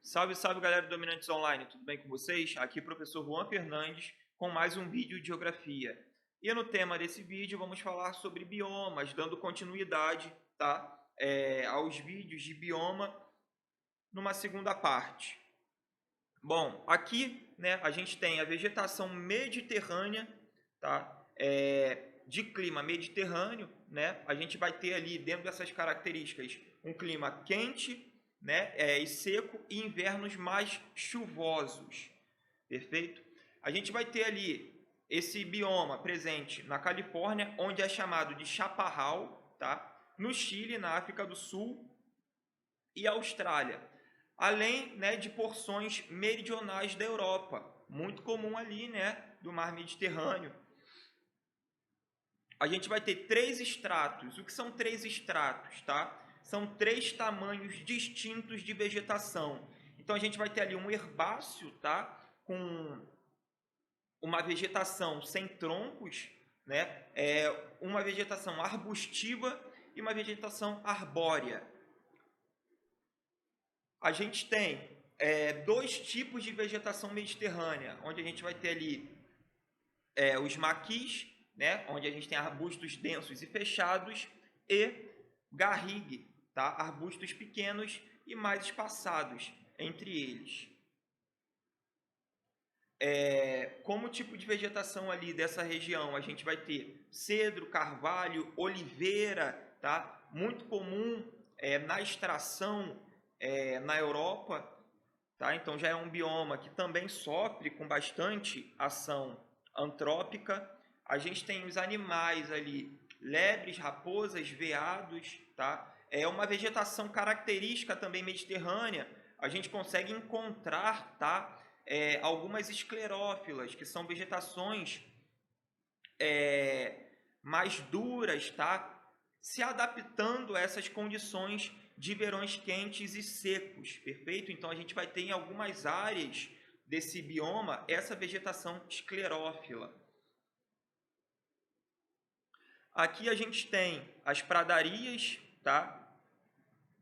Salve, salve galera do Dominantes Online, tudo bem com vocês? Aqui é o professor Juan Fernandes com mais um vídeo de geografia. E no tema desse vídeo vamos falar sobre biomas, dando continuidade aos vídeos de bioma numa segunda parte. Bom, aqui a gente tem a vegetação mediterrânea, de clima mediterrâneo. A gente vai ter ali, dentro dessas características, um clima quente, e seco, e invernos mais chuvosos. Perfeito? A gente vai ter ali esse bioma presente na Califórnia, onde é chamado de chaparral, no Chile, na África do Sul e Austrália, além de porções meridionais da Europa, muito comum ali do mar Mediterrâneo. A gente vai ter três estratos. O que são três estratos? São três tamanhos distintos de vegetação. Então a gente vai ter ali um herbáceo, com uma vegetação sem troncos, uma vegetação arbustiva e uma vegetação arbórea. A gente tem dois tipos de vegetação mediterrânea, onde a gente vai ter ali os maquis, onde a gente tem arbustos densos e fechados, e garrigue, arbustos pequenos e mais espaçados entre eles. Como tipo de vegetação ali dessa região, a gente vai ter cedro, carvalho, oliveira, muito comum na extração na Europa. Então já é um bioma que também sofre com bastante ação antrópica. A gente tem os animais ali, lebres, raposas, veados, É uma vegetação característica também mediterrânea. A gente consegue encontrar, algumas esclerófilas, que são vegetações mais duras, se adaptando a essas condições de verões quentes e secos, perfeito? Então a gente vai ter em algumas áreas desse bioma essa vegetação esclerófila. Aqui a gente tem as pradarias,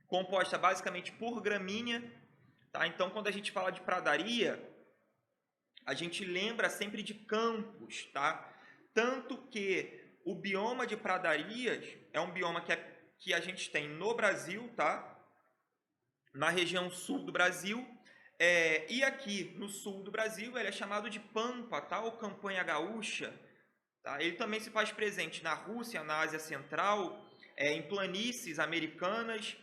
composta basicamente por gramínea, Então quando a gente fala de pradaria, a gente lembra sempre de campos, Tanto que o bioma de pradarias é um bioma que a gente tem no Brasil, na região sul do Brasil, e aqui no sul do Brasil ele é chamado de pampa, ou campanha gaúcha. Ele também se faz presente na Rússia, na Ásia Central, em planícies americanas.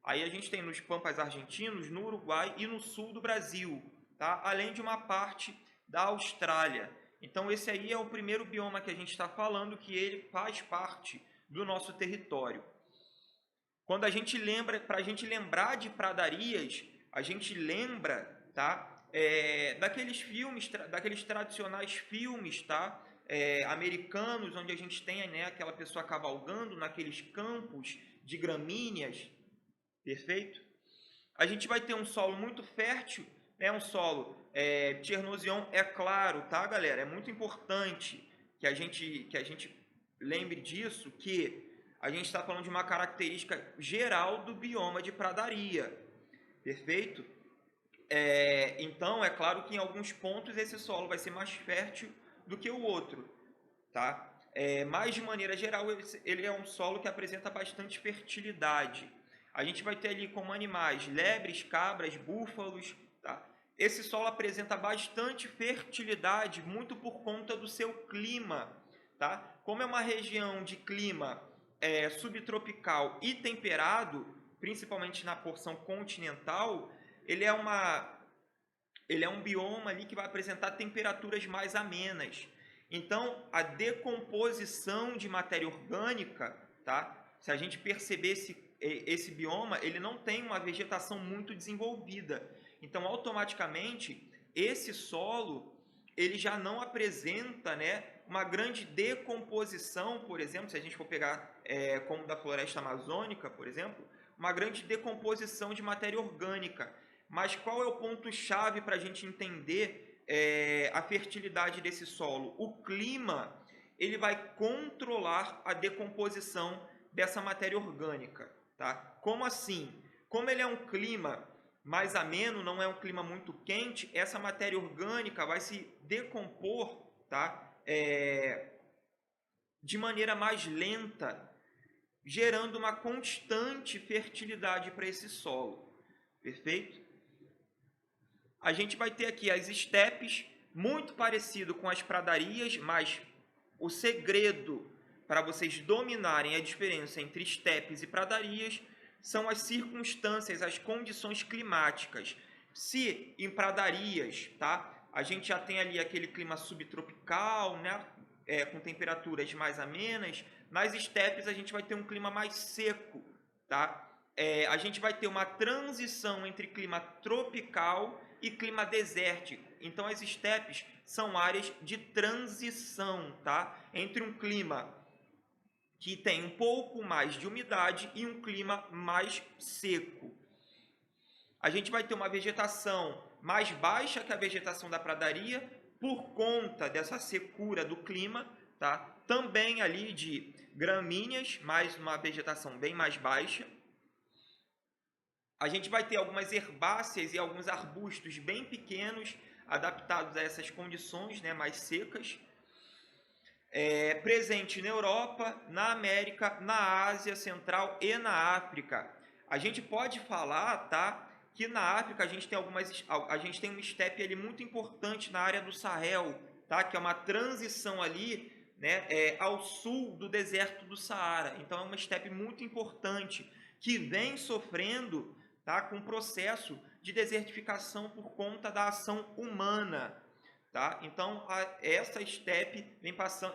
Aí a gente tem nos pampas argentinos, no Uruguai e no sul do Brasil, além de uma parte da Austrália. Então esse aí é o primeiro bioma que a gente está falando, que ele faz parte do nosso território. Quando a gente lembra, para a gente lembrar de pradarias, a gente lembra, daqueles filmes, daqueles tradicionais filmes, americanos, onde a gente tem aquela pessoa cavalgando naqueles campos de gramíneas, perfeito? A gente vai ter um solo muito fértil, um solo Chernozem, é claro, galera? É muito importante que a gente lembre disso, que a gente está falando de uma característica geral do bioma de pradaria, perfeito? Então, é claro que em alguns pontos esse solo vai ser mais fértil do que o outro, mas de maneira geral ele é um solo que apresenta bastante fertilidade. A gente vai ter ali como animais lebres, cabras, búfalos, Esse solo apresenta bastante fertilidade, muito por conta do seu clima, Como é uma região de clima subtropical e temperado, principalmente na porção continental, ele é um bioma ali que vai apresentar temperaturas mais amenas. Então, a decomposição de matéria orgânica, se a gente perceber esse bioma, ele não tem uma vegetação muito desenvolvida. Então, automaticamente, esse solo ele já não apresenta uma grande decomposição, por exemplo, se a gente for pegar como da floresta amazônica, por exemplo, uma grande decomposição de matéria orgânica. Mas qual é o ponto-chave para a gente entender a fertilidade desse solo? O clima ele vai controlar a decomposição dessa matéria orgânica. Como assim? Como ele é um clima mais ameno, não é um clima muito quente, essa matéria orgânica vai se decompor, tá? De maneira mais lenta, gerando uma constante fertilidade para esse solo. Perfeito? A gente vai ter aqui as estepes, muito parecido com as pradarias, mas o segredo para vocês dominarem a diferença entre estepes e pradarias são as circunstâncias, as condições climáticas. Se em pradarias, tá, a gente já tem ali aquele clima subtropical, né, com temperaturas mais amenas, nas estepes a gente vai ter um clima mais seco, tá? A gente vai ter uma transição entre clima tropical e clima desértico. Então as estepes são áreas de transição, tá? Entre um clima que tem um pouco mais de umidade e um clima mais seco. A gente vai ter uma vegetação mais baixa que a vegetação da pradaria por conta dessa secura do clima, tá? Também ali de gramíneas, mais uma vegetação bem mais baixa. A gente vai ter algumas herbáceas e alguns arbustos bem pequenos, adaptados a essas condições, né, mais secas. Presente na Europa, na América, na Ásia Central e na África. A gente pode falar, tá, que na África a gente tem uma estepe ali muito importante na área do Sahel, tá, que é uma transição ali, né, ao sul do deserto do Saara. Então é uma estepe muito importante que vem sofrendo, tá, com o processo de desertificação por conta da ação humana. Tá? Então, essa estepe vem passando,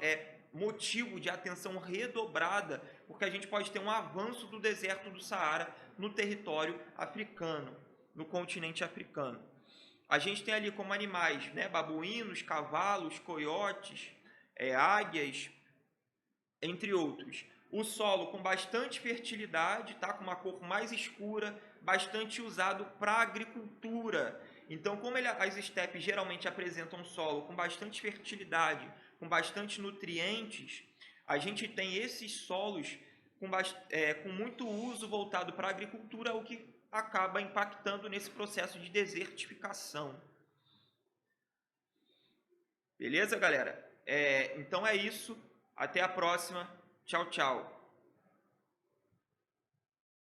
motivo de atenção redobrada, porque a gente pode ter um avanço do deserto do Saara no território africano, no continente africano. A gente tem ali como animais, né, babuínos, cavalos, coiotes, águias, entre outros. O solo com bastante fertilidade, tá? Com uma cor mais escura, bastante usado para agricultura. Então, como as estepes geralmente apresentam um solo com bastante fertilidade, com bastante nutrientes, a gente tem esses solos com muito uso voltado para a agricultura, o que acaba impactando nesse processo de desertificação. Beleza, galera? Então é isso. Até a próxima. Tchau, tchau.